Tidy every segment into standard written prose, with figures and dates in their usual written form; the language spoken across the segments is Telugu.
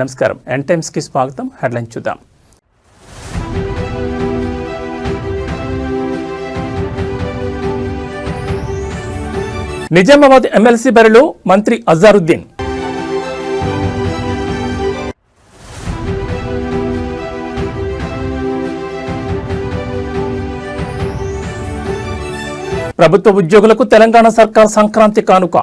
నమస్కారం. ఎన్ టైమ్స్కి స్వాగతం. హెడ్లైన్ చూద్దాం. నిజామాబాద్ ఎమ్మెల్సీ బరిలో మంత్రి అజారుద్దీన్. ప్రభుత్వ ఉద్యోగులకు తెలంగాణ సర్కార్ సంక్రాంతి కానుక.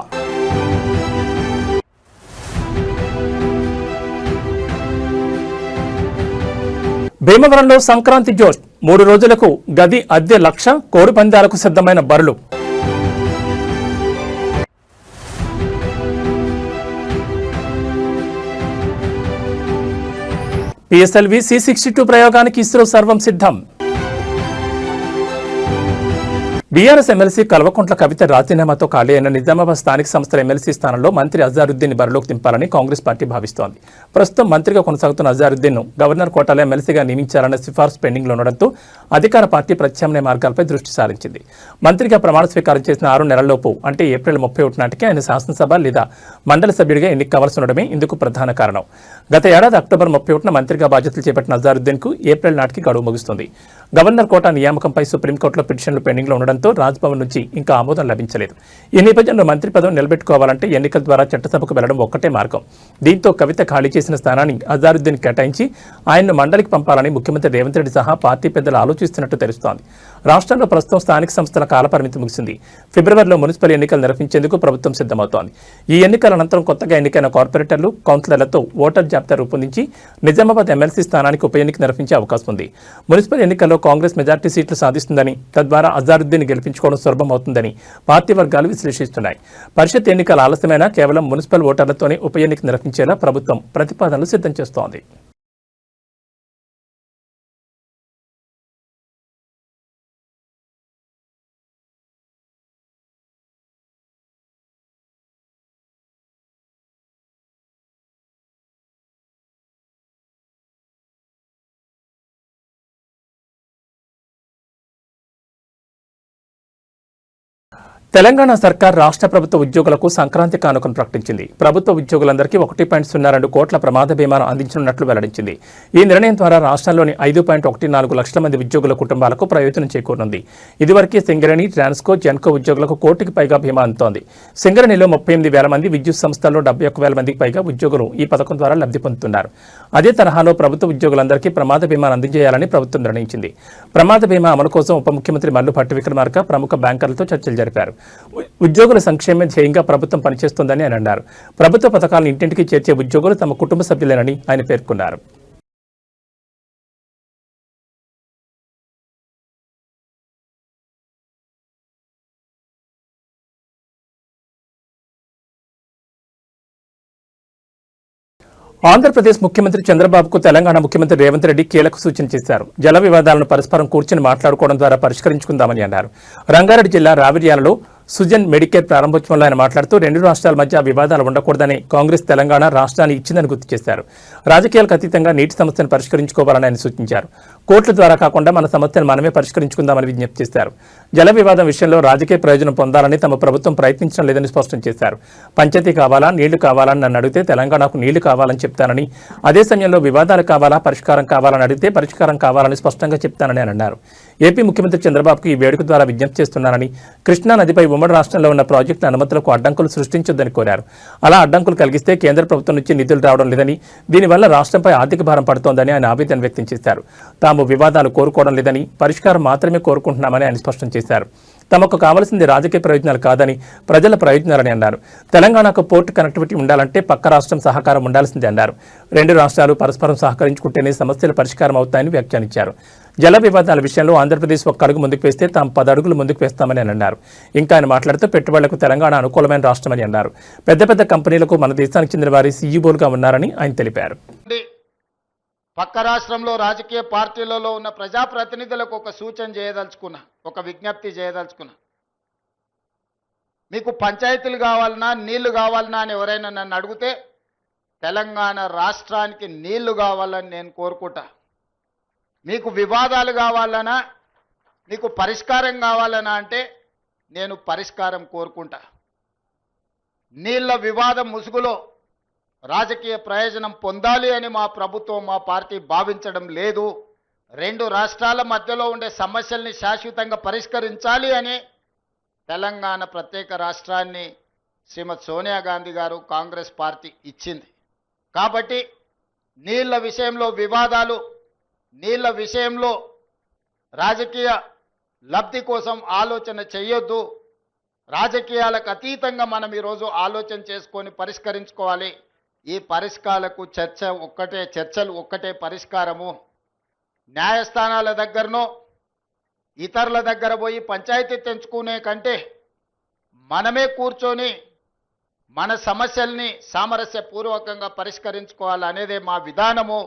భీమవరంలో సంక్రాంతి జోష్. 3 రోజులకు గది అద్దె 1,00,000. కోడి పందాలకు సిద్ధమైన బరులు. PSLV C-62 ప్రయోగానికి ఇస్రో సర్వం సిద్ధం. బీఆర్ఎస్ ఎమ్మెల్సీ కల్వకుంట్ల కవిత రాజీనామాతో ఖాళీ అయిన నిజామాబాద్ స్థానిక సంస్థల ఎమ్మెల్సీ స్థానంలో మంత్రి అజారుద్దీన్ బరిలోకి దింపాలని కాంగ్రెస్ పార్టీ భావిస్తోంది. ప్రస్తుతం మంత్రిగా కొనసాగుతున్న అజారుద్దీన్ గవర్నర్ కోటాలో ఎమ్మెల్సీగా నియమించాలన్న సిఫార్సు పెండింగ్లో ఉండడంతో అధికార పార్టీ ప్రత్యామ్నాయ మార్గాలపై దృష్టి సారించింది. మంత్రిగా ప్రమాణ స్వీకారం చేసిన 6 నెలల్లోపు అంటే ఏప్రిల్ 31 నాటికి ఆయన శాసనసభ లేదా మండలి సభ్యుడిగా ఎన్నిక కావాల్సి ఉండడమే ఇందుకు ప్రధాన కారణం. గత ఏడాది అక్టోబర్ 31న మంత్రిగా బాధ్యతలు చేపట్టిన అజారుద్దీన్కు ఏప్రిల్ నాటికి గడువు ముగుస్తుంది. గవర్నర్ కోటా నియామకంపై సుప్రీంకోర్టులో పిటిషన్లు పెండింగ్లో ఉండడంతో రాజ్భవన్ నుంచి ఇంకా ఆమోదం లభించలేదు. ఈ నేపథ్యంలో మంత్రి పదవి నిలబెట్టుకోవాలంటే ఎన్నికల ద్వారా చట్టసభకు వెళ్లడం ఒక్కటే మార్గం. దీంతో కవిత ఖాళీ చేసిన స్థానాన్ని అజారుద్దీన్ కేటాయించి ఆయన్ను మండలికి పంపాలని ముఖ్యమంత్రి రేవంత్ రెడ్డి సహా పార్టీ పెద్దలు ఆలోచిస్తున్నట్టు తెలుస్తోంది. రాష్ట్రంలో ప్రస్తుతం స్థానిక సంస్థల కాలపరిమితి ముగిసింది. ఫిబ్రవరిలో మున్సిపల్ ఎన్నికలు నిర్వహించేందుకు ప్రభుత్వం సిద్ధమవుతోంది. ఈ ఎన్నికల అనంతరం కొత్తగా ఎన్నికైన కార్పొరేటర్లు, కౌన్సిలర్లతో ఓటర్ జాబితా రూపొందించి నిజామాబాద్ ఎమ్మెల్సీ స్థానానికి ఉప ఎన్నిక నిర్వహించే అవకాశం ఉంది. మున్సిపల్ ఎన్నికల్లో కాంగ్రెస్ మెజార్టీ సీట్లు సాధిస్తుందని, తద్వారా అజారుద్దీన్ గెలిపించుకోవడం సులభం అవుతుందని పార్టీ వర్గాలు విశ్లేషిస్తున్నాయి. పరిషత్ ఎన్నికల ఆలస్యమైనా కేవలం మున్సిపల్ ఓటర్లతోనే ఉప ఎన్నిక నిర్వహించేలా ప్రభుత్వం ప్రతిపాదనలు సిద్ధం చేస్తోంది. తెలంగాణ సర్కార్ రాష్ట్ర ప్రభుత్వ ఉద్యోగులకు సంక్రాంతి కానుకను ప్రకటించింది. ప్రభుత్వ ఉద్యోగులందరికీ 1.02 కోట్ల ప్రమాద బీమాను అందించనున్నట్లు వెల్లడించింది. ఈ నిర్ణయం ద్వారా రాష్ట్రంలోని 5.14 లక్షల మంది ఉద్యోగుల కుటుంబాలకు ప్రయోజనం చేకూరనుంది. ఇదివరకే సింగరేణి, ట్రాన్స్కో, జెన్కో ఉద్యోగులకు 1 కోటికి పైగా బీమా అందుతోంది. సింగరేణిలో 38,000 మంది, విద్యుత్ సంస్థల్లో 71,000 మందికి పైగా ఉద్యోగులు ఈ పథకం ద్వారా లబ్ధి పొందుతున్నారు. అదే తరహాలో ప్రభుత్వ ఉద్యోగులందరికీ ప్రమాద బీమాను అందజేయాలని ప్రభుత్వం నిర్ణయించింది. ప్రమాద బీమా అమలు కోసం ఉప ముఖ్యమంత్రి మల్లు భట్టి విక్రమార్క ప్రముఖ బ్యాంకర్లతో చర్చలు జరిపారు. ఉద్యోగుల సంక్షేమం ధ్యేయంగా ప్రభుత్వం పనిచేస్తోందని ఆయన అన్నారు. ప్రభుత్వ పథకాలను ఇంటింటికి చేర్చే ఉద్యోగులు తమ కుటుంబ సభ్యులేనని ఆయన పేర్కొన్నారు. ఆంధ్రప్రదేశ్ ముఖ్యమంత్రి చంద్రబాబుకు తెలంగాణ ముఖ్యమంత్రి రేవంత్ రెడ్డి కీలక సూచన చేశారు. జల వివాదాలను పరస్పరం కూర్చుని మాట్లాడుకోవడం ద్వారా పరిష్కరించుకుందామని అన్నారు. రంగారెడ్డి జిల్లా రావిర్యాలలో సుజన్ మెడికేర్ ప్రారంభోత్సవంలో ఆయన మాట్లాడుతూ 2 రాష్ట్రాల మధ్య వివాదాలు ఉండకూడదని కాంగ్రెస్ తెలంగాణ రాష్ట్రాన్ని ఇచ్చిందని గుర్తు చేశారు. రాజకీయాలకు అతీతంగా నీటి సమస్యను పరిష్కరించుకోవాలని ఆయన సూచించారు. కోర్టుల ద్వారా కాకుండా మన సమస్యను మనమే పరిష్కరించుకుందామని విజ్ఞప్తి చేశారు. జల వివాదం విషయంలో రాజకీయ ప్రయోజనం పొందాలని తమ ప్రభుత్వం ప్రయత్నించడం లేదని స్పష్టం చేశారు. పంచాయతీ కావాలా, నీళ్లు కావాలని నన్ను అడిగితే తెలంగాణకు నీళ్లు కావాలని చెప్తానని, అదే సమయంలో వివాదాలు కావాలా, పరిష్కారం కావాలని అడిగితే పరిష్కారం కావాలని స్పష్టంగా చెప్తానని ఆయన అన్నారు. ఏపీ ముఖ్యమంత్రి చంద్రబాబుకు ఈ వేడుక ద్వారా విజ్ఞప్తి చేస్తున్నానని, కృష్ణా నదిపై ఉమ్మడి రాష్ట్రంలో ఉన్న ప్రాజెక్టు అనుమతులకు అడ్డంకులు సృష్టించొద్దని కోరారు. అలా అడ్డంకులు కలిగిస్తే కేంద్ర ప్రభుత్వం నుంచి నిధులు రావడం లేదని, దీనివల్ల రాష్ట్రంపై ఆర్థిక భారం పడుతోందని ఆయన ఆవేదన వ్యక్తం చేశారు. తాము వివాదాలు కోరుకోవడం లేదని, పరిష్కారం మాత్రమే కోరుకుంటున్నామని ఆయన స్పష్టం చేశారు. తమకు కావాల్సింది రాజకీయ ప్రయోజనాలు కాదని, ప్రజల ప్రయోజనాలని అన్నారు. తెలంగాణకు పోర్టు కనెక్టివిటీ ఉండాలంటే పక్క రాష్ట్రం సహకారం ఉండాల్సిందే అన్నారు. 2 రాష్ట్రాలు పరస్పరం సహకరించుకుంటేనే సమస్యలు పరిష్కారం అవుతాయని వ్యాఖ్యానించారు. జల వివాదాల విషయంలో ఆంధ్రప్రదేశ్ 1 అడుగు ముందుకు వేస్తే తాము 10 అడుగులు ముందుకు వేస్తామని అని అన్నారు. ఇంకా ఆయన మాట్లాడుతూ పెట్టుబడులకు తెలంగాణ అనుకూలమైన రాష్ట్రమని అన్నారు. పెద్ద పెద్ద కంపెనీలకు మన దేశానికి చెందిన వారి సీఈఓలుగా ఉన్నారని ఆయన తెలిపారు. పక్క రాష్ట్రంలో రాజకీయ పార్టీలలో ఉన్న ప్రజాప్రతినిధులకు ఒక సూచన చేయదలుచుకున్నా, ఒక విజ్ఞప్తి చేయదలుచుకున్నా. మీకు పంచాయతీలు కావాలన్నా, నీళ్లు కావాలన్నా అని ఎవరైనా నన్ను అడిగితే తెలంగాణ రాష్ట్రానికి నీళ్లు కావాలని నేను కోరుకుంటా. మీకు వివాదాలు కావాలన్నా, మీకు పరిష్కారం కావాలన్నా అంటే నేను పరిష్కారం కోరుకుంటా. నీళ్ల వివాదం ముసుగులో రాజకీయ ప్రయోజనం పొందాలి అని మా ప్రభుత్వం మా పార్టీ భావించడం లేదు. రెండు రాష్ట్రాల మధ్యలో ఉండే సమస్యల్ని శాశ్వతంగా పరిష్కరించాలి అని తెలంగాణ ప్రత్యేక రాష్ట్రాన్ని శ్రీమతి సోనియా గాంధీ గారు కాంగ్రెస్ పార్టీ ఇచ్చింది. కాబట్టి నీళ్ల విషయంలో వివాదాలు, నీళ్ల విషయంలో రాజకీయ లబ్ధి కోసం ఆలోచన చేయొద్దు. రాజకీయాలకు అతీతంగా మనం ఈరోజు ఆలోచన చేసుకొని పరిష్కరించుకోవాలి. ఈ పరిష్కారాలకు చర్చలు ఒక్కటే పరిష్కారము. న్యాయస్థానాల దగ్గరనో ఇతరుల దగ్గర పోయి పంచాయతీ తెంచుకునే కంటే మనమే కూర్చొని మన సమస్యల్ని సామరస్యపూర్వకంగా పరిష్కరించుకోవాలనేదే మా విధానము.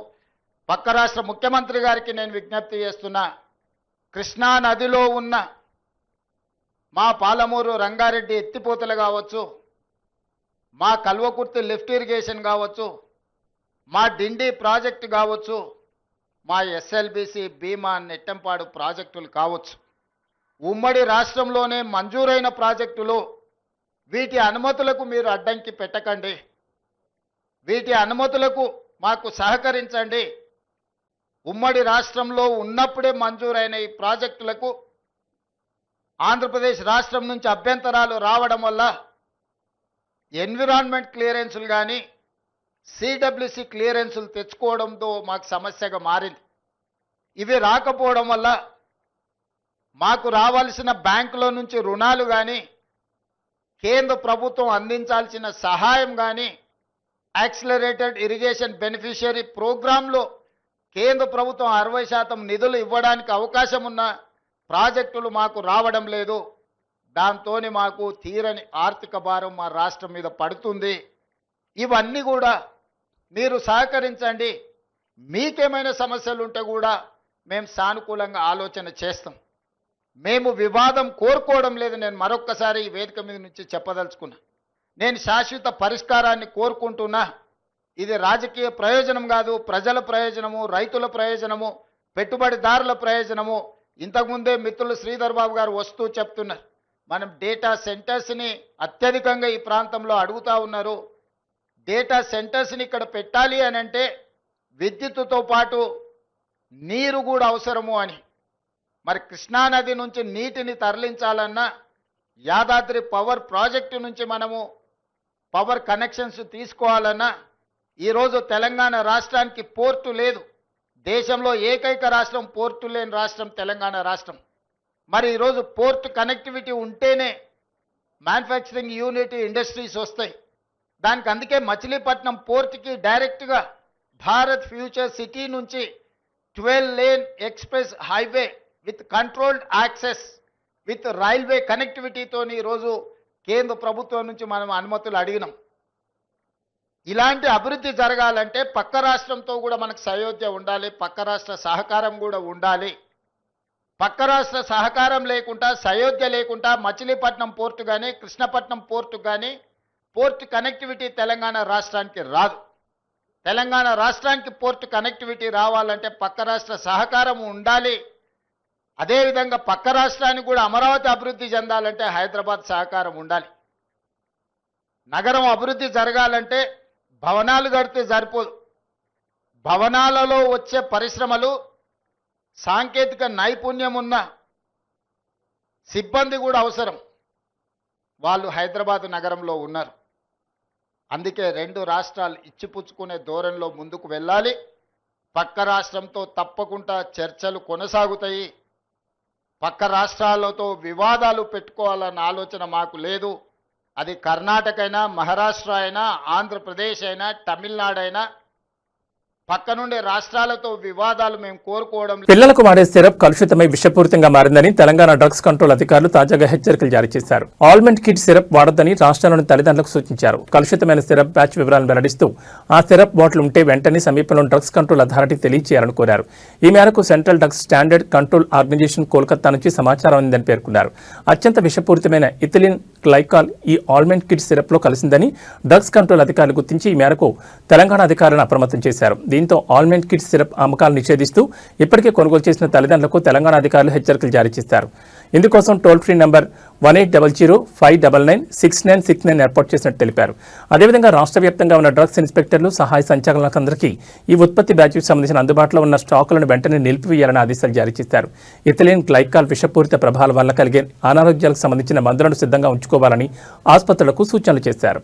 పక్క రాష్ట్ర ముఖ్యమంత్రి గారికి నేను విజ్ఞప్తి చేస్తున్నా, కృష్ణా నదిలో ఉన్న మా పాలమూరు రంగారెడ్డి ఎత్తిపోతలు కావచ్చు, మా కల్వకుర్తి లిఫ్ట్ ఇరిగేషన్ కావచ్చు, మా డిండి ప్రాజెక్టు కావచ్చు, మా ఎస్ఎల్బిసి భీమా నెట్టంపాడు ప్రాజెక్టులు కావచ్చు, ఉమ్మడి రాష్ట్రంలోనే మంజూరైన ప్రాజెక్టులు. వీటి అనుమతులకు మీరు అడ్డంకి పెట్టకండి. వీటి అనుమతులకు మాకు సహకరించండి. ఉమ్మడి రాష్ట్రంలో ఉన్నప్పుడే మంజూరైన ఈ ప్రాజెక్టులకు ఆంధ్రప్రదేశ్ రాష్ట్రం నుంచి అభ్యంతరాలు రావడం వల్ల ఎన్విరాన్మెంట్ క్లియరెన్సులు కానీ సిడబ్ల్యూసి క్లియరెన్సులు తెచ్చుకోవడంతో మాకు సమస్యగా మారింది. ఇవి రాకపోవడం వల్ల మాకు రావాల్సిన బ్యాంకులో నుంచి రుణాలు కానీ, కేంద్ర ప్రభుత్వం అందించాల్సిన సహాయం కానీ, యాక్సిలరేటెడ్ ఇరిగేషన్ బెనిఫిషియరీ ప్రోగ్రాంలో కేంద్ర ప్రభుత్వం 60% నిధులు ఇవ్వడానికి అవకాశం ఉన్న ప్రాజెక్టులు మాకు రావడం లేదు. దాంతో మాకు తీరని ఆర్థిక భారం మా రాష్ట్రం మీద పడుతుంది. ఇవన్నీ కూడా మీరు సహకరించండి. మీకేమైనా సమస్యలు ఉంటే కూడా మేము సానుకూలంగా ఆలోచన చేస్తాం. మేము వివాదం కోరుకోవడం లేదు. నేను మరొక్కసారి ఈ వేదిక మీద నుంచి చెప్పదలుచుకున్నా, నేను శాశ్వత పరిష్కారాన్ని కోరుకుంటున్నా. ఇది రాజకీయ ప్రయోజనం కాదు, ప్రజల ప్రయోజనము, రైతుల ప్రయోజనము, పెట్టుబడిదారుల ప్రయోజనము. ఇంతకుముందే మిత్రులు శ్రీధర్ బాబు గారు వస్తూ చెప్తున్నారు, మనం డేటా సెంటర్స్ని అత్యధికంగా ఈ ప్రాంతంలో అడుగుతూ ఉన్నారు. డేటా సెంటర్స్ని ఇక్కడ పెట్టాలి అని అంటే విద్యుత్తుతో పాటు నీరు కూడా అవసరము అని. మరి కృష్ణానది నుంచి నీటిని తరలించాలన్నా యాదాద్రి పవర్ ప్రాజెక్టు నుంచి మనము పవర్ కనెక్షన్స్ తీసుకోవాలన్నా ఈరోజు తెలంగాణ రాష్ట్రానికి పోర్టు లేదు. దేశంలో ఏకైక రాష్ట్రం పోర్టు లేని రాష్ట్రం తెలంగాణ రాష్ట్రం. మరి ఈరోజు పోర్ట్ కనెక్టివిటీ ఉంటేనే మ్యానుఫ్యాక్చరింగ్ యూనిట్ ఇండస్ట్రీస్ వస్తాయి. దానికి అందుకే మచిలీపట్నం పోర్ట్కి డైరెక్ట్గా భారత్ ఫ్యూచర్ సిటీ నుంచి 12 lane express highway with controlled access with railway కనెక్టివిటీతో ఈరోజు కేంద్ర ప్రభుత్వం నుంచి మనం అనుమతులు అడిగినాం. ఇలాంటి అభివృద్ధి జరగాలంటే పక్క రాష్ట్రంతో కూడా మనకు సయోధ్య ఉండాలి, పక్క రాష్ట్ర సహకారం కూడా ఉండాలి. పక్క రాష్ట్ర సహకారం లేకుండా, సయోధ్య లేకుండా మచిలీపట్నం పోర్టు కానీ కృష్ణపట్నం పోర్టు కానీ పోర్ట్ కనెక్టివిటీ తెలంగాణ రాష్ట్రానికి రాదు. తెలంగాణ రాష్ట్రానికి పోర్ట్ కనెక్టివిటీ రావాలంటే పక్క రాష్ట్ర సహకారం ఉండాలి. అదేవిధంగా పక్క రాష్ట్రానికి కూడా అమరావతి అభివృద్ధి చెందాలంటే హైదరాబాద్ సహకారం ఉండాలి. నగరం అభివృద్ధి జరగాలంటే భవనాలు కడితే సరిపోదు. భవనాలలో వచ్చే పరిశ్రమలు, సాంకేతిక నైపుణ్యం ఉన్న సిబ్బంది కూడా అవసరం. వాళ్ళు హైదరాబాద్ నగరంలో ఉన్నారు. అందుకే రెండు రాష్ట్రాలు ఇచ్చిపుచ్చుకునే ధోరణిలో ముందుకు వెళ్ళాలి. పక్క రాష్ట్రంతో తప్పకుండా చర్చలు కొనసాగుతాయి. పక్క రాష్ట్రాలతో వివాదాలు పెట్టుకోవాలన్న ఆలోచన మాకు లేదు. అది కర్ణాటక అయినా, మహారాష్ట్ర అయినా, ఆంధ్రప్రదేశ్ అయినా, తమిళనాడు అయినా, పక్క నుండి రాష్ట్రాలతో వివాదాలు మేము కోరుకోవడం. పిల్లలకు వాడే సిరప్ కలుషితమై విషపూరితంగా మారిందని తెలంగాణ డ్రగ్స్ కంట్రోల్ అధికారులు తాజాగా హెచ్చరికలు జారీ చేశారు. ఆల్మండ్ కిడ్ సిరప్ వాడొద్దని రాష్ట్రంలోని తల్లిదండ్రులకు సూచించారు. కలుషితమైన సిరప్ బ్యాచ్ వివరాలను వెల్లడిస్తూ ఆ సిరప్ బాటిల్ ఉంటే వెంటనే సమీపంలోని డ్రగ్స్ కంట్రోల్ అథారిటీ తెలియజేయాలని కోరారు. ఈ మేరకు Central Drugs Standard Control Organisation Kolkata నుంచి సమాచారం అందిందని పేర్కొన్నారు. అత్యంత విషపూరితమైన ఇథిలిన్ గ్లైకాల్ ఈ ఆల్మండ్ కిడ్ సిరప్ లో కలిసిందని డ్రగ్స్ కంట్రోల్ అధికారులు గుర్తించి ఈ మేరకు తెలంగాణ అధికారులను అప్రమత్తం చేశారు. దీంతో ఆల్మండ్ కిడ్ సిరప్ అమ్మకాలు నిషేధిస్తూ ఇప్పటికే కొనుగోలు చేసిన తల్లిదండ్రులకు తెలంగాణ అధికారులు హెచ్చరికలు జారీ చేశారు. ఇందుకోసం టోల్ ఫ్రీ నంబర్ 1800-599-6969 ఏర్పాటు చేసినట్టు తెలిపారు. అదేవిధంగా రాష్ట్ర వ్యాప్తంగా ఉన్న డ్రగ్స్ ఇన్స్పెక్టర్లు, సహాయ సంచాలకులందరికీ ఈ ఉత్పత్తి బ్యాచ్కి సంబంధించిన అందుబాటులో ఉన్న స్టాకులను వెంటనే నిలిపివేయాలని ఆదేశాలు జారీ చేశారు. ఇథిలిన్ గ్లైకాల్ విషపూరిత ప్రభావాల వల్ల కలిగే అనారోగ్యాలకు సంబంధించిన మందులను సిద్ధంగా ఉంచుకోవాలని ఆసుపత్రులకు సూచనలు చేశారు.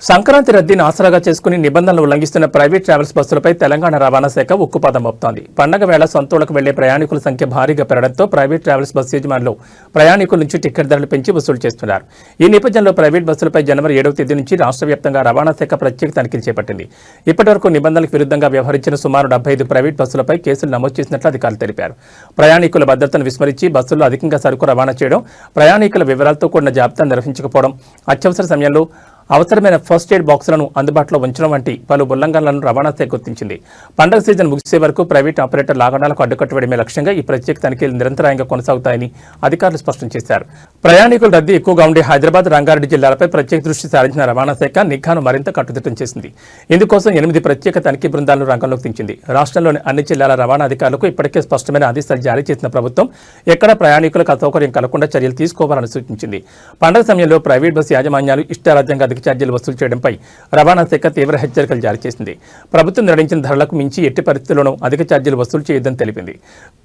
సంక్రాంతి రద్దీని ఆసరాగా చేసుకుని నిబంధనలు ఉల్లంఘిస్తున్న ప్రైవేట్ ట్రావెల్స్ బస్సులపై తెలంగాణ రవాణా శాఖ ఉక్కుపాదం మోపుతోంది. పండగ వేళ సొంతూళ్లకు వెళ్లే ప్రయాణికుల సంఖ్య భారీగా పెరగడంతో ప్రైవేట్ ట్రావెల్స్ బస్సు యజమానులు ప్రయాణికుల నుంచి టికెట్ ధరలు పెంచి వసూలు చేస్తున్నారు. ఈ నేపథ్యంలో ప్రైవేట్ బస్సులపై జనవరి 7వ తేదీ నుంచి రాష్ట్ర వ్యాప్తంగా రవాణా శాఖ ప్రత్యేక తనిఖీలు చేపట్టింది. ఇప్పటివరకు నిబంధనలకు విరుద్ధంగా వ్యవహరించిన సుమారు 75 ప్రైవేట్ బస్సులపై కేసులు నమోదు చేసినట్లు అధికారులు తెలిపారు. ప్రయాణికుల భద్రతను విస్మరించి బస్సుల్లో అధికంగా సరుకు రవాణా చేయడం, ప్రయాణికుల వివరాలతో కూడిన జాబితాను నిర్వహించకపోవడం, అత్యవసర సమయంలో అవసరమైన ఫస్ట్ ఎయిడ్ బాక్సులను అందుబాటులో ఉంచడం వంటి పలు ఉల్లంఘనలను రవాణా శాఖ గుర్తించింది. పండుగ సీజన్ ముగిసే వరకు ప్రైవేట్ ఆపరేటర్ల ఆగడాలకు అడ్డుకట్ట వేయడమే లక్ష్యంగా ఈ ప్రత్యేక తనిఖీలు నిరంతరాయంగా కొనసాగుతాయని అధికారులు స్పష్టం చేశారు. ప్రయాణికుల రద్దీ ఎక్కువగా ఉండే హైదరాబాద్, రంగారెడ్డి జిల్లాలపై ప్రత్యేక దృష్టి సారించిన రవాణా శాఖ నిఘాను మరింత కట్టుదిట్టం చేసింది. ఇందుకోసం 8 ప్రత్యేక తనిఖీ బృందాలను రంగంలోకి దించింది. రాష్ట్రంలోని అన్ని జిల్లాల రవాణా అధికారులకు ఇప్పటికే స్పష్టమైన ఆదేశాలు జారీ చేసిన ప్రభుత్వం ఎక్కడ ప్రయాణికులకు అసౌకర్యం కలగకుండా చర్యలు తీసుకోవాలని సూచించింది. పండుగ సమయంలో ప్రైవేట్ బస్సు యాజమాన్యాలు ఇష్టారాజ్యంగా ఛార్జీలు వసూలు చేయడంపై రవాణా శాఖ తీవ్ర హెచ్చరికలు జారీ చేసింది. ప్రభుత్వం నిర్ణయించిన ధరలకు మించి ఎట్టి పరిస్థితుల్లోనూ అధిక ఛార్జీలు వసూలు చేయొద్దని తెలిపింది.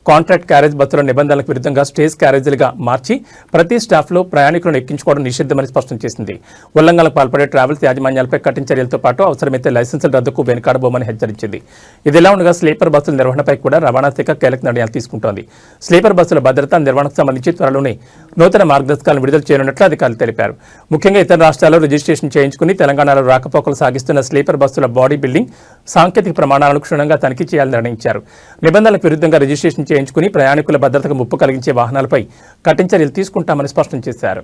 కాంట్రాక్ట్ క్యారేజ్ బస్సుల నిబంధనలకు విరుద్ధంగా స్టేజ్ క్యారేజీలుగా మార్చి ప్రతి స్టాఫ్లో ప్రయాణికులను ఎక్కించుకోవడం నిషిద్ధమని స్పష్టం చేసింది. ఉల్లంఘనలకు పాల్పడే ట్రావెల్స్ యాజమాన్యాలపై కఠిన చర్యలతో పాటు అవసరమైతే లైసెన్సుల రద్దుకు వెనుకాడబోమని హెచ్చరించింది. ఇదిలా ఉండగా స్లీపర్ బస్సుల నిర్వహణపై కూడా రవాణా శాఖ కీలక నిర్ణయాలు తీసుకుంటోంది. స్లీపర్ బస్సుల భద్రత నిర్వహణకు సంబంధించి త్వరలోనే నూతన మార్గదర్శకాలను విడుదల చేయనున్నట్లు అధికారులు తెలిపారు. ముఖ్యంగా ఇతర రాష్ట్రాల్లో రిజిస్ట్రేషన్ చేయించుకుని తెలంగాణలో రాకపోకలు సాగిస్తున్న స్లీపర్ బస్సుల బాడీ బిల్డింగ్, సాంకేతిక ప్రమాణాలను క్షుణ్ణంగా తనిఖీ చేయాలని నిర్ణయించారు. నిబంధనలకు విరుద్ధంగా రిజిస్ట్రేషన్ చేయించుకుని ప్రయాణికుల భద్రతకు ముప్పు కలిగించే వాహనాలపై కఠిన చర్యలు తీసుకుంటామని స్పష్టం చేశారు.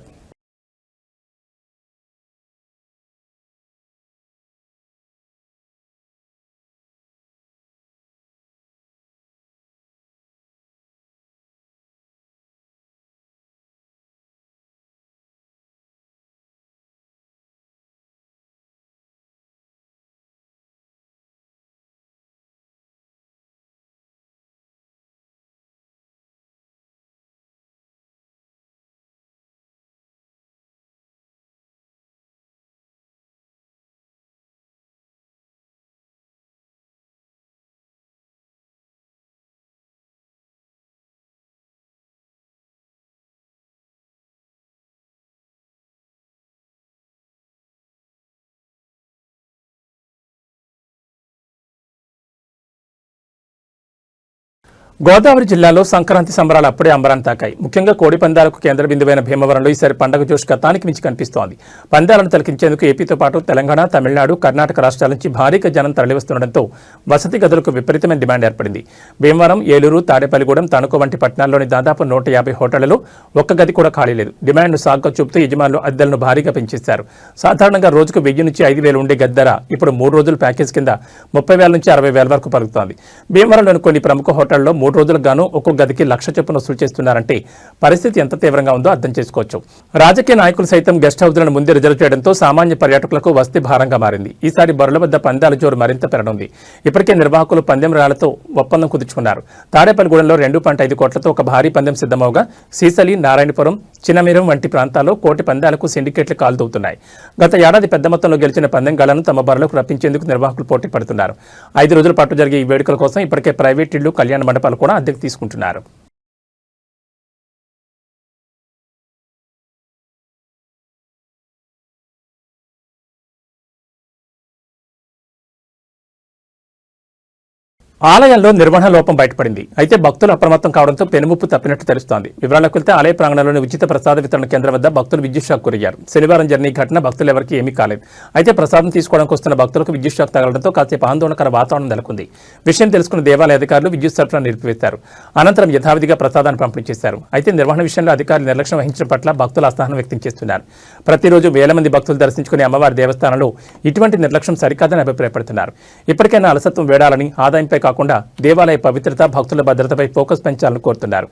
గోదావరి జిల్లాలో సంక్రాంతి సంబరాలు అప్పుడే అంబరాన్ని తాకాయి. ముఖ్యంగా కోడి పందాలకు కేంద్ర బిందువైన భీమవరంలో ఈసారి పండుగ జోష్ గతానికి మించి కనిపిస్తోంది. పందాలను తిలకించేందుకు ఏపీతో పాటు తెలంగాణ, తమిళనాడు, కర్ణాటక రాష్ట్రాల నుంచి భారీగా జనం తరలివస్తుండటంతో వసతి గదులకు విపరీతమైన డిమాండ్ ఏర్పడింది. భీమవరం, ఏలూరు, తాడేపల్లిగూడెం, తణుకు వంటి పట్టణాల్లోని దాదాపు 150 హోటళ్లలో ఒక్క గది కూడా ఖాళీ లేదు. డిమాండ్ను సాగ్గా చూపుతూ యజమానులు అద్దెలను భారీగా పెంచేశారు. సాధారణంగా రోజుకు 1000 నుంచి 5000 ఉండే గది ధర ఇప్పుడు 3 రోజుల ప్యాకేజ్ కింద 30,000 నుంచి 60,000 వరకు పలుకుతోంది. భీమవరంలోని కొన్ని ప్రముఖ హోటళ్లలో 3 రోజులకు గాను ఒక్కో గదికి 1,00,000 చొప్పున వసూలు చేస్తున్నారంటే పరిస్థితి ఎంత తీవ్రంగా ఉందో అర్థం చేసుకోవచ్చు. రాజకీయ నాయకులు సైతం గెస్ట్ హౌస్లను ముందే రిజర్వ్ చేయడంతో సామాన్య పర్యాటకులకు వసతి భారంగా మారింది. ఈసారి బరుల వద్ద పందాల జోరు మరింత పెరగనుంది. ఇప్పటికే నిర్వాహకులు పందెం రాళ్లతో ఒప్పందం కుదుర్చుకున్నారు. తాడేపల్లిగూడెంలో 2.5 కోట్లతో ఒక భారీ పందెం సిద్ధమవగా సీసలి, నారాయణపురం, చిన్నమీరం వంటి ప్రాంతాల్లో కోటి పందాలకు సిండికేట్లు కాలుతవుతున్నాయి. గత ఏడాది పెద్ద మొత్తంలో గెలిచిన పందెంగాళ్లను తమ బరిలోకి రప్పించేందుకు నిర్వాహకులు పోటీ పడుతున్నారు. 5 రోజుల పాటు జరిగే ఈ వేడుకల కోసం ఇప్పటికే ప్రైవేట్ ఇళ్లు, కళ్యాణ మండపాలు కూడా అద్దెకు తీసుకుంటున్నారు. ఆలయంలో నిర్వహణ లోపం బయటపడింది. అయితే భక్తులు అప్రమత్తం కావడంతో పెనుముప్పు తప్పినట్టు తెలుస్తోంది. వివరాలకు వెళ్తే ఆలయ ప్రాంగణంలోని ఉచిత ప్రసాద వితరణ కేంద్రం వద్ద భక్తులు విద్యుత్ షాక్ గురయ్యారు. శనివారం జరిగిన ఈ ఘటన భక్తులు ఎవరికీ ఏమీ కాలేదు. అయితే ప్రసాదం తీసుకోవడానికి వస్తున్న భక్తులకు విద్యుత్ షాక్ తగలడంతో కాసేపు ఆందోళనకర వాతావరణం నెలకొంది. విషయం తెలుసుకున్న దేవాలయ అధికారులు విద్యుత్ సరఫరా నిలిపివేశారు. అనంతరం యథావిధిగా ప్రసాదాన్ని పంపిణీ చేశారు. అయితే నిర్వహణ విషయంలో అధికారులు నిర్లక్ష్యం వహించడం పట్ల భక్తులు అసహనం వ్యక్తం చేస్తున్నారు. ప్రతిరోజు వేల మంది భక్తులు దర్శించుకునే అమ్మవారి దేవస్థానంలో ఇటువంటి నిర్లక్ష్యం సరికాదని అభిప్రాయపడుతున్నారు. ఇప్పటికైనా అలసత్వం వేడాలని, ఆదాయంపై కాకుండా దేవాలయ పవిత్రత, భక్తుల భద్రతపై ఫోకస్ పెంచాలని కోరుతున్నారు.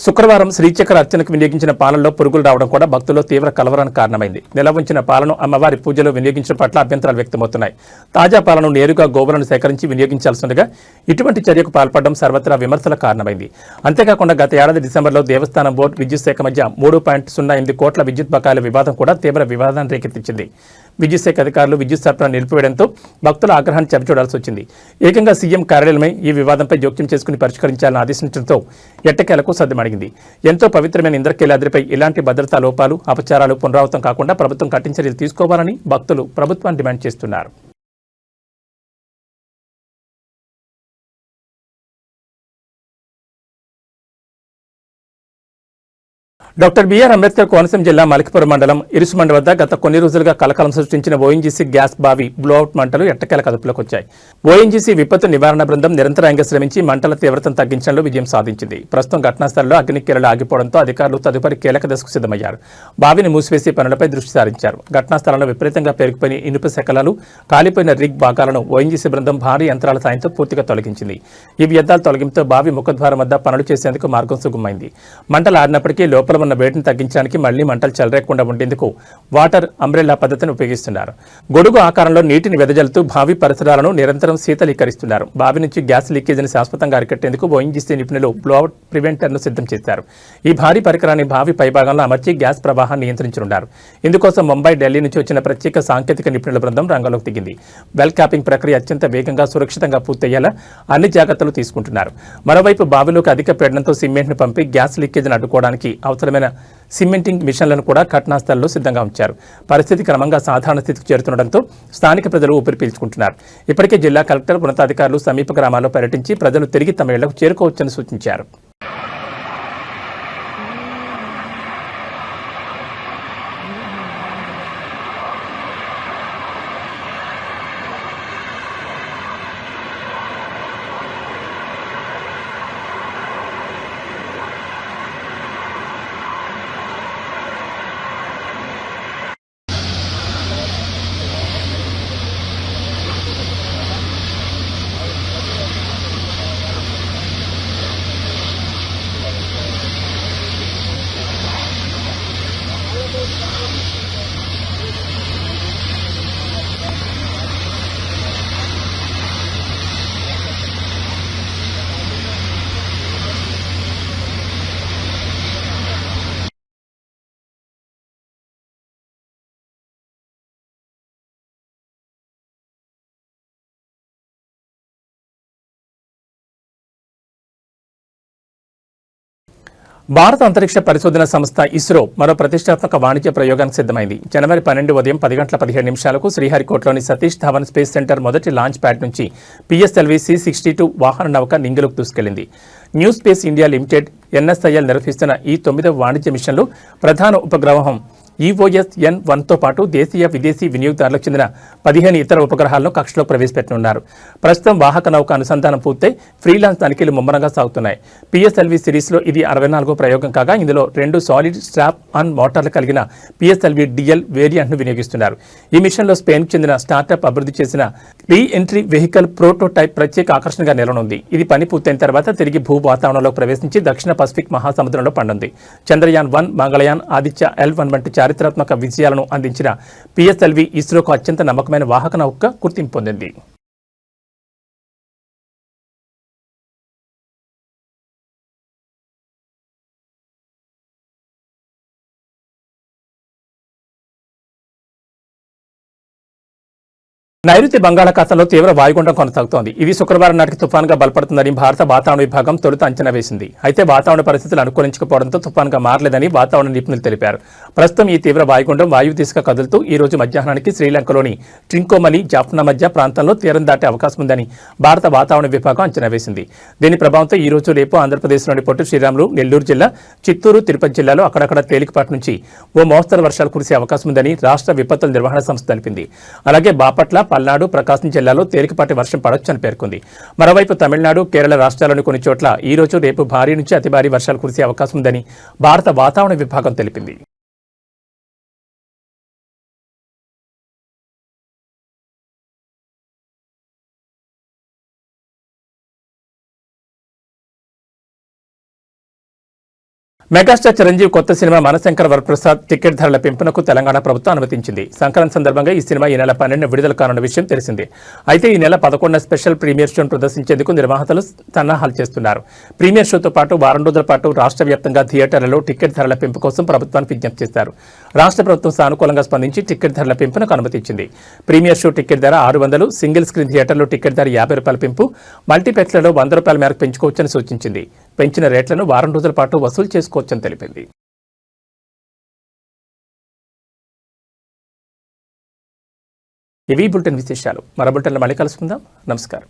శుక్రవారం శ్రీచక్ర అర్చనకు వినియోగించిన పాలనలో పురుగులు రావడం కూడా భక్తుల్లో తీవ్ర కలవరానికి కారణమైంది. నిల్వ ఉంచిన పాలను అమ్మవారి పూజలో వినియోగించడం పట్ల అభ్యంతరాలు వ్యక్తమవుతున్నాయి. తాజా పాలను నేరుగా గోవులను సేకరించి వినియోగించాల్సిందిగా ఇటువంటి చర్యకు పాల్పడడం సర్వత్రా విమర్శల కారణమైంది. అంతేకాకుండా గత ఏడాది డిసెంబర్లో దేవస్థానం బోర్డు, విద్యుత్ శాఖ మధ్య 3.08 కోట్ల విద్యుత్ బకాయిల వివాదం కూడా తీవ్ర వివాదాన్ని రేకెత్తించింది. విద్యుత్ శాఖ అధికారులు విద్యుత్ సరఫరా నిలిపివేయడంతో భక్తుల ఆగ్రహాన్ని చవిచూడాల్సి వచ్చింది. ఏకంగా సీఎం కార్యాలయమే ఈ వివాదంపై జోక్యం చేసుకుని పరిష్కరించాలని ఆదేశించడంతో ఎట్టకేలకు సద్దుమణిగింది. ఎంతో పవిత్రమైన ఇంద్రకీలాద్రిపై ఇలాంటి భద్రతా లోపాలు, అపచారాలు పునరావృతం కాకుండా ప్రభుత్వం కఠిన చర్యలు తీసుకోవాలని భక్తులు ప్రభుత్వాన్ని డిమాండ్ చేస్తున్నారు. డాక్టర్ బిఆర్ అంబేద్కర్ కోనసీమ జిల్లా మలకిపురం మండలం ఇరుసుమండ వద్ద గత కొన్ని రోజులుగా కలకలం సృష్టించిన ఓఎన్జీసీ గ్యాస్ బావి బ్లోఅవుట్ మంటలు ఎట్టకేలకు అదుపులోకి వచ్చాయి. ఓఎన్జీసీ విపత్తు నివారణ బృందం నిరంతరంగా శ్రమించి మంటల తీవ్రతను తగ్గించడంలో విజయం సాధించింది. ప్రస్తుతం ఘటనా స్థలంలో అగ్నికీలలు ఆగిపోవడంతో అధికారులు తదుపరి కీలక దశకు సిద్ధమయ్యారు. బావిని మూసివేసే పనులపై దృష్టి సారించారు. ఘటనా స్థలంలో విపరీతంగా పేరుకుపోయిన ఇనుప శకలాలు, కాలిపోయిన రిగ్ భాగాలను ఓఎన్జీసీ బృందం భారీ యంత్రాల సాయంతో పూర్తిగా తొలగించింది. ఈ వ్యర్థాల తొలగింపుతో బావి ముఖద్వారం వద్ద పనులు చేసేందుకు మార్గం సుగమైంది. మంటలు ఆడినప్పటికీ లోపల ఉన్న వేడిని తగ్గించడానికి మళ్లీ మంటలు చెలరేకుండా ఉండేందుకు వాటర్ అంబ్రెల్లా పద్ధతిని ఉపయోగిస్తున్నారు. గొడుగు ఆకారంలో నీటిని వెదజల్లుతూ బావి పరిసరాలను నిరంతరం శీతలీకరిస్తున్నారు. బావి నుంచి గ్యాస్ లీకేజీని శాశ్వతంగా అరికట్టేందుకు ఓఎన్జీసీ నిపుణులు బ్లోఅవుట్ ప్రివెంటర్ను సిద్ధం చేశారు. ఈ భారీ పరికరాన్ని బావి పైభాగంలో అమర్చి గ్యాస్ ప్రవాహాన్ని నియంత్రించనున్నారు. ఇందుకోసం ముంబై, ఢిల్లీ నుంచి వచ్చిన ప్రత్యేక సాంకేతిక నిపుణుల బృందం రంగంలోకి దిగింది. వెల్ క్యాపింగ్ ప్రక్రియ అత్యంత వేగంగా, సురక్షితంగా పూర్తయ్యేలా అన్ని జాగ్రత్తలు తీసుకుంటున్నారు. మరోవైపు బావిలోకి అధిక పీడనంతో సిమెంట్ను పంపి గ్యాస్ లీకేజీని అడ్డుకోవడానికి అవసరమైన సిమెంటింగ్ మిషన్లను కూడా ఘటనాస్థలంలో సిద్ధంగా ఉంచారు. పరిస్థితి క్రమంగా సాధారణ స్థితికి చేరుతుండటంతో స్థానిక ప్రజలు ఊపిరి పీల్చుకుంటున్నారు. ఇప్పటికే జిల్లా కలెక్టర్, ఉన్నతాధికారులు సమీప గ్రామాల్లో పర్యటించి ప్రజలు తిరిగి తమ ఇళ్లకు చేరుకోవచ్చని సూచించారు. భారత అంతరిక్ష పరిశోధన సంస్థ ఇస్రో మరో ప్రతిష్టాత్మక వాణిజ్య ప్రయోగానికి సిద్ధమైంది. జనవరి 12 ఉదయం 10:17 శ్రీహరికోటలోని సతీష్ ధావన్ స్పేస్ సెంటర్ మొదటి లాంచ్ ప్యాడ్ నుంచి పిఎస్ఎల్వి C-62 వాహన నౌక నింగిలోకి దూసుకెళ్లింది. New space India limited NSIL నిర్వహిస్తున్న ఈ 9వ వాణిజ్య మిషన్లో ప్రధాన ఉపగ్రహం EOS-N1తో పాటు దేశీయ, విదేశీ వినియోగదారులకు చెందిన 15 ఇతర ఉపగ్రహాలను కక్షలో ప్రవేశపెట్టనున్నారు. ప్రస్తుతం వాహక నౌక అనుసంధానం పూర్తయి ఫ్రీలాన్స్ తనిఖీలు ముమ్మరంగా సాగుతున్నాయి. PSLV సిరీస్లో ఇది 64వ ప్రయోగం కాగా ఇందులో 2 సాలిడ్ స్ట్రాప్ ఆన్ మోటార్లు కలిగిన PSLV DL వేరియంట్ను వినియోగిస్తున్నారు. ఈ మిషన్లో స్పెయిన్కు చెందిన స్టార్టప్ అభివృద్ధి చేసిన రీ ఎంట్రీ వెహికల్ ప్రోటోటైప్ ప్రత్యేక ఆకర్షణగా నిలవనుంది. ఇది పని పూర్తయిన తర్వాత తిరిగి భూ వాతావరణంలో ప్రవేశించి దక్షిణ పసిఫిక్ మహాసముద్రంలో పడనుంది. చంద్రయాన్-1, మంగళయాన్, ఆదిత్య L1 వంటి చారిత్రాత్మక విజయాలను అందించిన PSLV ఇస్రోకు అత్యంత నమ్మకమైన వాహక నౌకగా గుర్తింపు పొందింది. నైరుతి బంగాళాఖాతంలో తీవ్ర వాయుగుండం కొనసాగుతోంది. ఇది శుక్రవారం నాటికి తుఫాన్గా బలపడుతుందని భారత వాతావరణ విభాగం తొలుత అంచనా వేసింది. అయితే వాతావరణ పరిస్థితులు అనుకూలించకపోవడంతో తుఫాన్గా మారలేదని వాతావరణ నిపుణులు తెలిపారు. ప్రస్తుతం ఈ తీవ్ర వాయుగుండం వాయు దిశగా కదులుతూ ఈ రోజు మధ్యాహ్నానికి శ్రీలంకలోని ట్రింకోమలి, జాఫ్నా మధ్య ప్రాంతంలో తీరం దాటే అవకాశం ఉందని భారత వాతావరణ విభాగం అంచనా వేసింది. దీని ప్రభావంతో ఈ రోజు రేపు ఆంధ్రప్రదేశ్లోని పొట్టి శ్రీరాములు, నెల్లూరు జిల్లా, చిత్తూరు, తిరుపతి జిల్లాలో అక్కడక్కడ తేలికపాటి నుంచి ఓ మోస్తరు వర్షాలు కురిసే అవకాశం ఉందని రాష్ట్ర విపత్తుల నిర్వహణ సంస్థ తెలిపింది. అలాగే బాపట్ల, పల్నాడు, ప్రకాశం జిల్లాలో తేలికపాటి వర్షం పడొచ్చని పేర్కొంది. మరోవైపు తమిళనాడు, కేరళ రాష్ట్రాల్లోని కొన్ని చోట్ల ఈ రోజు రేపు భారీ నుంచి అతి భారీ వర్షాలు కురిసే అవకాశం ఉందని భారత వాతావరణ విభాగం తెలిపింది. మెగాస్టార్ చిరంజీవి కొత్త సినిమా మనశంకర వరప్రసాద్ టికెట్ ధరల పెంపునకు తెలంగాణ ప్రభుత్వం అనుమతించింది. సంక్రాంతి సందర్భంగా ఈ సినిమా ఈ నెల 12న విడుదల కానున్న విషయం తెలిసిందే. అయితే ఈ నెల 11న స్పెషల్ ప్రీమియర్ షోను ప్రదర్శించేందుకు నిర్వాహకులు సన్నాహాలు చేస్తున్నారు. ప్రీమియర్ షోతో పాటు వారం రోజుల పాటు రాష్ట్ర వ్యాప్తంగా థియేటర్లలో టికెట్ ధరల పెంపు కోసం ప్రభుత్వానికి విజ్ఞప్తి చేశారు. రాష్ట్ర ప్రభుత్వం సానుకూలంగా స్పందించి టికెట్ ధరల పెంపునకు అనుమతించింది. ప్రీమియర్ షో టికెట్ ధర 600, సింగిల్ స్క్రీన్ థియేటర్లో టికెట్ ధర ₹50 పెంపు, మల్టీప్లెక్స్లలో ₹100 మేరకు పెంచుకోవచ్చని సూచించింది. పెంచిన రేట్లను వారం రోజుల పాటు వసూలు చేసుకోవచ్చని తెలిపింది. ఇవి బులెటిన్ విశేషాలు. మరో బులెటిన్లో మళ్ళీ కలుసుకుందాం. నమస్కారం.